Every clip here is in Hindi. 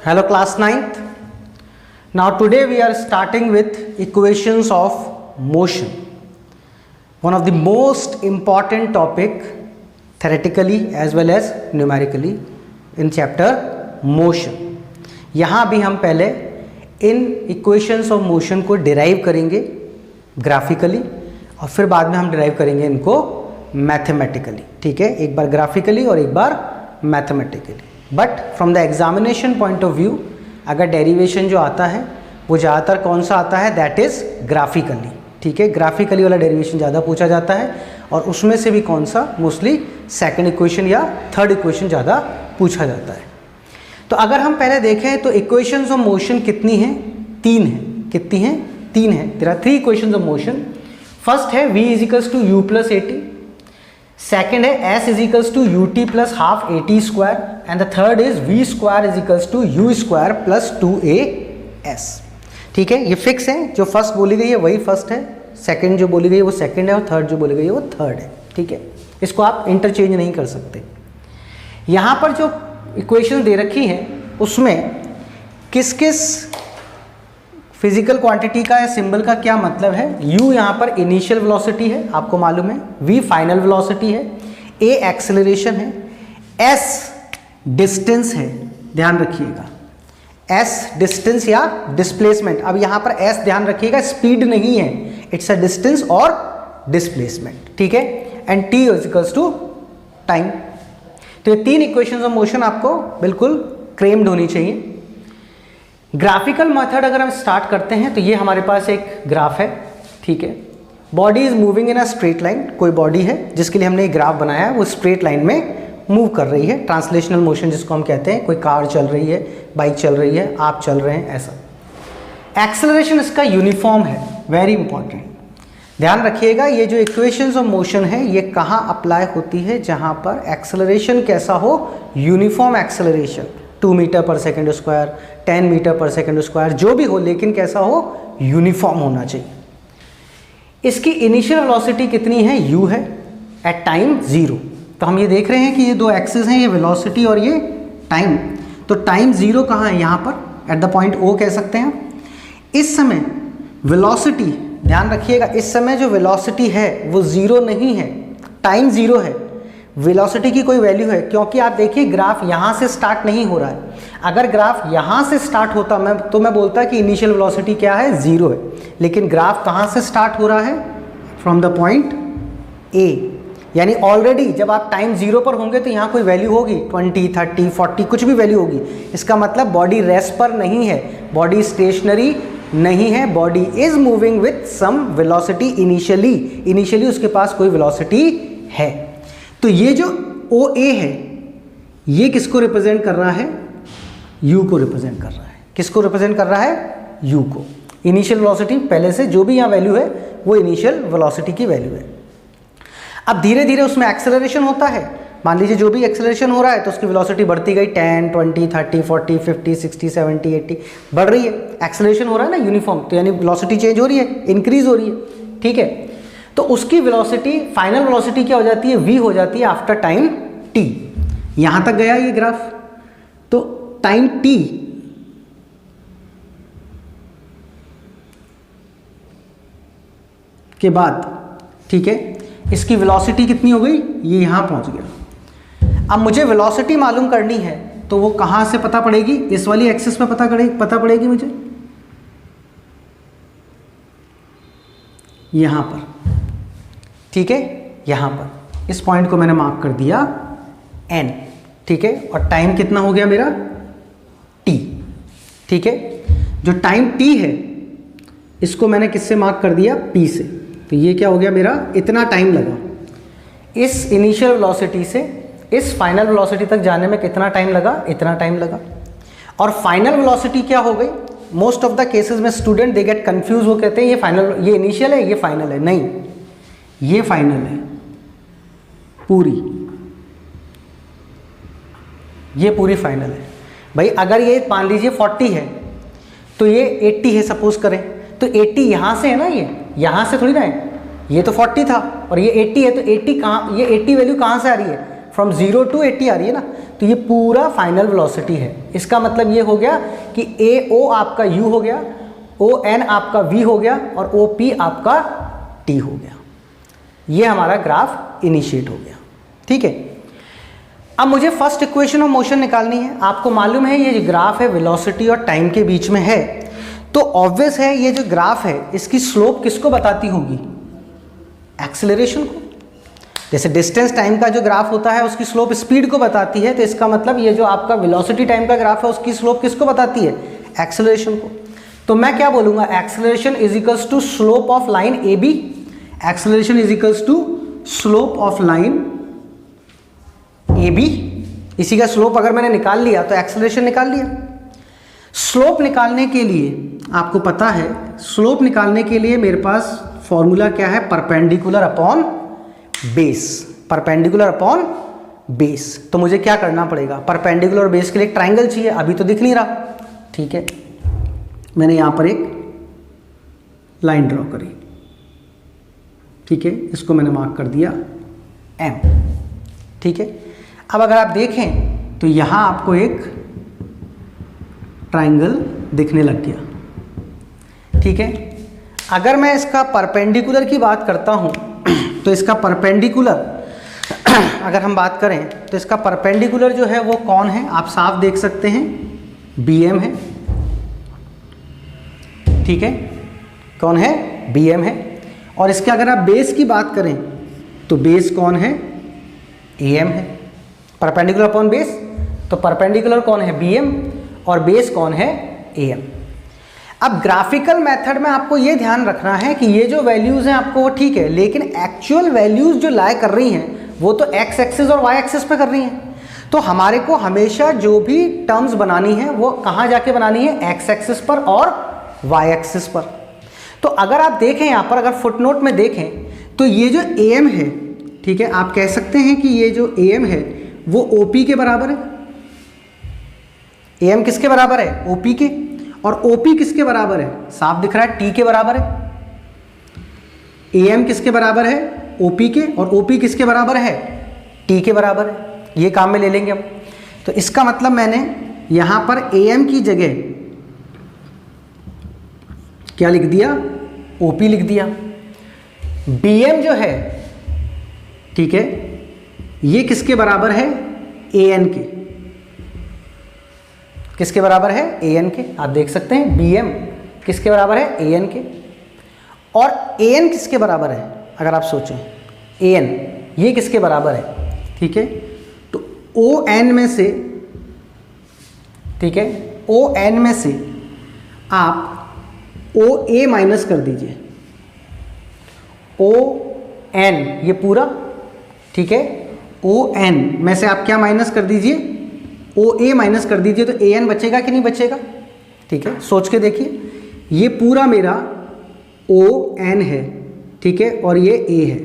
Hello class 9th. Now today we are starting with equations of motion. One of the most important topic theoretically as well as numerically in chapter motion. यहाँ भी हम पहले इन equations of motion को derive करेंगे graphically और फिर बाद में हम derive करेंगे इनको मैथमेटिकली. ठीक है, एक बार ग्राफिकली और एक बार mathematically. But from the examination point of view अगर डेरिवेशन जो आता है वो ज़्यादातर कौन सा आता है, दैट इज़ ग्राफिकली. ठीक है, ग्राफिकली वाला डेरिवेशन ज़्यादा पूछा जाता है और उसमें से भी कौन सा, मोस्टली सेकंड इक्वेशन या थर्ड इक्वेशन ज़्यादा पूछा जाता है. तो अगर हम पहले देखें तो इक्वेशंस ऑफ मोशन कितनी हैं, 3 हैं. कितनी हैं, 3 हैं. There are 3 equations of motion. First है v is equals to U plus A T. Second है s is equals to U T plus half A T square and the third is v square is equals to U square plus 2as. ठीक है, ये फिक्स है. जो फर्स्ट बोली गई है वही फर्स्ट है, सेकंड जो बोली गई है वो सेकंड है और थर्ड जो बोली गई है वो थर्ड है. ठीक है, इसको आप इंटरचेंज नहीं कर सकते. यहाँ पर जो इक्वेशन दे रखी है उसमें किस किस फिजिकल क्वांटिटी का या सिंबल का क्या मतलब है. u यहाँ पर इनिशियल वेलोसिटी है, आपको मालूम है. v फाइनल वेलोसिटी है. a एक्सेलरेशन है. s डिस्टेंस है, ध्यान रखिएगा. s डिस्टेंस या डिस्प्लेसमेंट. अब यहाँ पर s ध्यान रखिएगा स्पीड नहीं है, इट्स अ डिस्टेंस और डिस्प्लेसमेंट. ठीक है, and t is equals to time. तो ये 3 इक्वेशंस ऑफ मोशन आपको बिल्कुल क्रेम्ड होनी चाहिए. ग्राफिकल मेथड अगर हम स्टार्ट करते हैं तो ये हमारे पास एक ग्राफ है. ठीक है, body is moving in a straight line. कोई बॉडी है जिसके लिए हमने एक ग्राफ बनाया है, वो स्ट्रेट लाइन में मूव कर रही है. ट्रांसलेशनल मोशन जिसको हम कहते हैं. कोई कार चल रही है, बाइक चल रही है, आप चल रहे हैं, ऐसा. एक्सेलरेशन इसका यूनिफॉर्म है, वेरी इंपॉर्टेंट. ध्यान रखिएगा ये जो इक्वेशंस ऑफ मोशन है ये कहाँ अप्लाई होती है, जहाँ पर एक्सेलरेशन कैसा हो, यूनिफॉर्म एक्सेलरेशन. 2 मीटर पर सेकेंड स्क्वायर, 10 मीटर पर सेकेंड स्क्वायर, जो भी हो लेकिन कैसा हो, यूनिफॉर्म होना चाहिए. इसकी इनिशियल वेलोसिटी कितनी है, u है एट टाइम 0. तो हम ये देख रहे हैं कि ये 2 एक्सिस हैं, ये वेलोसिटी और ये टाइम. तो टाइम 0 कहाँ है, यहाँ पर एट द पॉइंट O कह सकते हैं. इस समय वेलोसिटी, ध्यान रखिएगा, इस समय जो वेलोसिटी है वो 0 नहीं है, टाइम 0 है. वेलोसिटी की कोई वैल्यू है, क्योंकि आप देखिए ग्राफ यहाँ से स्टार्ट नहीं हो रहा है. अगर ग्राफ यहाँ से स्टार्ट होता तो मैं बोलता कि इनिशियल वेलोसिटी क्या है, 0 है. लेकिन ग्राफ कहाँ से स्टार्ट हो रहा है, फ्रॉम द पॉइंट A. यानी ऑलरेडी जब आप टाइम 0 पर होंगे तो यहाँ कोई वैल्यू होगी, 20, 30, 40 कुछ भी वैल्यू होगी. इसका मतलब बॉडी रेस्ट पर नहीं है, बॉडी स्टेशनरी नहीं है, body is moving with some velocity initially उसके पास कोई वेलोसिटी है. तो ये जो OA है ये किसको रिप्रेजेंट कर रहा है, U को रिप्रेजेंट कर रहा है. किसको रिप्रेजेंट कर रहा है, U को. इनिशियल वेलोसिटी पहले से जो भी यहाँ वैल्यू है वो इनिशियल वेलोसिटी की वैल्यू है. अब धीरे धीरे उसमें एक्सेलरेशन होता है. मान लीजिए जो भी एक्सेलरेशन हो रहा है तो उसकी वेलोसिटी बढ़ती गई, 10, 20, 30, 40, 50, 60, 70, 80 बढ़ रही है. एक्सेलरेशन हो रहा है ना यूनिफॉर्म, तो यानी वेलोसिटी चेंज हो रही है, इंक्रीज हो रही है. ठीक है, तो उसकी वेलोसिटी, फाइनल वेलोसिटी क्या हो जाती है, v हो जाती है आफ्टर टाइम t. यहां तक गया ये ग्राफ. तो टाइम t के बाद, ठीक है, इसकी वेलोसिटी कितनी हो गई, ये यहां पहुंच गया. अब मुझे वेलोसिटी मालूम करनी है तो वो कहां से पता पड़ेगी, इस वाली एक्सिस में पता पड़ेगी मुझे, यहां पर. ठीक है, यहाँ पर इस पॉइंट को मैंने मार्क कर दिया n. ठीक है, और टाइम कितना हो गया मेरा, t. ठीक है, जो टाइम t है इसको मैंने किससे मार्क कर दिया, p से. तो ये क्या हो गया मेरा, इतना टाइम लगा इस इनिशियल वेलोसिटी से इस फाइनल वेलोसिटी तक जाने में. कितना टाइम लगा, इतना टाइम लगा. और फाइनल वेलोसिटी क्या हो गई, मोस्ट ऑफ द केसेस में स्टूडेंट दे गेट कंफ्यूज, वो कहते हैं ये फाइनल, ये इनिशियल है, ये फाइनल है. नहीं, ये फाइनल है पूरी, ये पूरी फाइनल है भाई. अगर ये मान लीजिए 40 है तो ये 80 है सपोज करें, तो 80 यहाँ से है ना, ये यहाँ से थोड़ी ना है. ये तो 40 था और ये 80 है, तो 80 कहाँ, ये 80 वैल्यू कहाँ से आ रही है, फ्रॉम 0 टू 80 आ रही है ना, तो ये पूरा फाइनल वेलोसिटी है। इसका मतलब ये हो गया कि AO आपका U हो गया, ON आपका V हो गया और OP आपका T हो गया। ये हमारा ग्राफ इनिशिएट हो गया, ठीक है। अब मुझे फर्स्ट इक्वेशन ऑफ मोशन निकालनी है। आपको मालूम है ये जो ग्राफ है वेलोसिटी और टाइम के बीच में है, तो ऑब्वियस है ये जो ग्राफ है इसकी स्लोप किसको बताती होगी? एक्सेलरेशन को। जैसे डिस्टेंस टाइम का जो ग्राफ होता है उसकी स्लोप स्पीड को बताती है, तो इसका मतलब ये जो आपका वेलोसिटी टाइम का ग्राफ है उसकी स्लोप किसको बताती है? एक्सेलरेशन को। तो मैं क्या बोलूँगा? Acceleration is equals to slope of line AB। Acceleration is equals to slope of line AB। इसी का स्लोप अगर मैंने निकाल लिया तो एक्सेलरेशन निकाल लिया। स्लोप निकालने के लिए आपको पता है, स्लोप निकालने के लिए मेरे पास फॉर्मूला क्या है? Perpendicular upon base. Perpendicular upon base. तो मुझे क्या करना पड़ेगा? परपेंडिकुलर और बेस के लिए एक ट्राइंगल चाहिए, अभी तो दिख नहीं रहा, ठीक है। मैंने यहां पर एक लाइन ड्रॉ करी, ठीक है, इसको मैंने मार्क कर दिया M, ठीक है। अब अगर आप देखें तो यहां आपको एक ट्राइंगल दिखने लग गया, ठीक है। अगर मैं इसका परपेंडिकुलर की बात करता हूं तो इसका परपेंडिकुलर अगर हम बात करें तो इसका परपेंडिकुलर जो है वो कौन है? आप साफ देख सकते हैं, BM है, ठीक है। कौन है? BM है। और इसके अगर आप बेस की बात करें तो बेस कौन है? AM है। परपेंडिकुलर अपॉन बेस, तो परपेंडिकुलर कौन है? BM और बेस कौन है? AM। अब ग्राफिकल मेथड में आपको ये ध्यान रखना है कि ये जो वैल्यूज़ हैं आपको वो ठीक है, लेकिन एक्चुअल वैल्यूज़ जो लाई कर रही हैं वो तो x एक्सिस और y एक्सिस पे कर रही हैं। तो हमारे को हमेशा जो भी टर्म्स बनानी है वो कहाँ जाके बनानी है? x एक्सिस पर और y एक्सिस पर। तो अगर आप देखें यहाँ पर, अगर फुटनोट में देखें तो ये जो AM है, ठीक है, आप कह सकते हैं कि ये जो AM है वो OP के बराबर है। AM किसके बराबर है? OP के। और OP किसके बराबर है? साफ दिख रहा है, T के बराबर है। AM किसके बराबर है? OP के। और OP किसके बराबर है? T के बराबर है। ये काम में ले लेंगे हम। तो इसका मतलब मैंने यहां पर AM की जगह क्या लिख दिया? OP लिख दिया। BM जो है, ठीक है, ये किसके बराबर है? AN के। किसके बराबर है? AN के। आप देख सकते हैं BM किसके बराबर है? AN के। और AN किसके बराबर है? अगर आप सोचें AN ये किसके बराबर है? ठीक है, तो ON में से, ठीक है, ON में से आप OA माइनस कर दीजिए। ON ये पूरा, ठीक है, ON में से आप क्या माइनस कर दीजिए? OA माइनस कर दीजिए, तो AN बचेगा कि नहीं बचेगा? ठीक है, सोच के देखिए, ये पूरा मेरा ON है, ठीक है, और ये A है,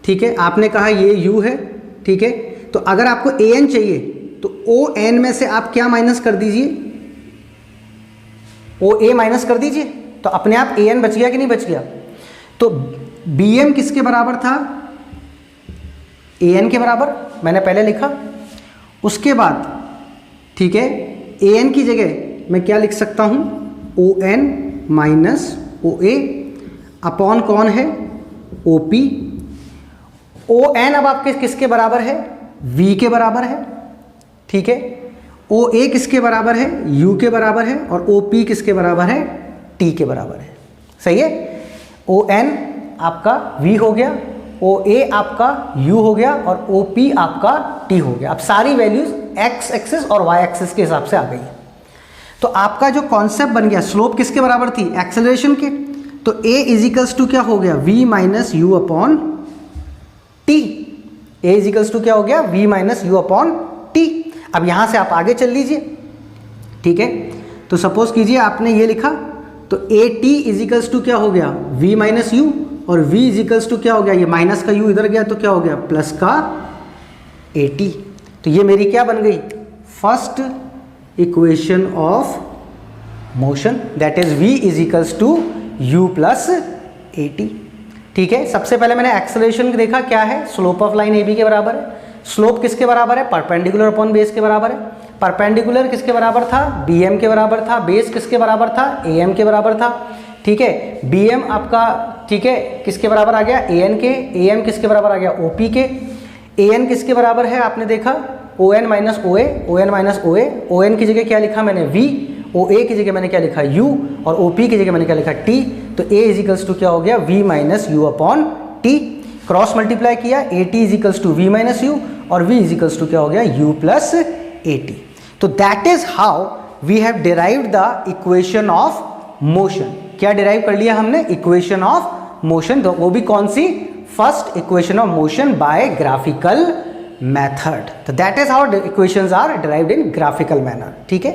ठीक है। आपने कहा ये U है, ठीक है, तो अगर आपको AN चाहिए तो ON में से आप क्या माइनस कर दीजिए? OA माइनस कर दीजिए, तो अपने आप AN बच गया कि नहीं बच गया? तो BM किसके बराबर था? AN के बराबर, मैंने पहले लिखा। उसके बाद, ठीक है, AN की जगह मैं क्या लिख सकता हूं? ON माइनस OA अपॉन कौन है? OP। ON अब आपके किसके बराबर है? V के बराबर है, ठीक है। OA किसके बराबर है? U के बराबर है। और OP किसके बराबर है? T के बराबर है। सही है, ON आपका V हो गया, OA आपका U हो गया और OP आपका T हो गया। अब सारी वैल्यूज x एक्सिस और y एक्सिस के हिसाब से आ गई है। तो आपका जो कॉन्सेप्ट बन गया, स्लोप किसके बराबर थी? एक्सेलरेशन के। तो A इजिकल्स टू क्या हो गया? V minus U upon T. A is equals to क्या हो गया? V minus U upon T. अब यहां से आप आगे चल लीजिए, ठीक है। तो सपोज कीजिए आपने ये लिखा, तो AT इजिकल्स टू क्या हो गया? V minus U. और V इजिकल्स टू क्या हो गया? ये माइनस का U इधर गया तो क्या हो गया? प्लस का AT। तो ये मेरी क्या बन गई? First equation of motion, that is V is equals to U plus AT। ठीक है, सबसे पहले मैंने एक्सेलरेशन देखा क्या है? स्लोप ऑफ लाइन AB के बराबर है। स्लोप किसके बराबर है, परपेंडिकुलर अपॉन बेस के बराबर है। परपेंडिकुलर किसके बराबर था, bm के बराबर था। बेस किसके बराबर था, am के बराबर था। ठीक है, bm आपका ठीक है किसके बराबर आ गया, an के। am किसके बराबर आ गया, op के। an किसके बराबर है, आपने देखा on माइनस ओए, on माइनस ओए। on की जगह क्या लिखा मैंने v, oa की जगह मैंने क्या लिखा u, और op की जगह मैंने क्या लिखा t। तो a इजिकल्स टू क्या हो गया, v minus U upon T. Cross multiply किया, at is equals to v minus U, और v इजिकल्स टू क्या हो गया, u प्लस at। तो that is how we have derived the equation of motion. क्या डिराइव कर लिया हमने, इक्वेशन ऑफ मोशन। तो वो भी कौन सी, first equation of motion by graphical method. तो that is how equations are derived in graphical manner. ठीक है,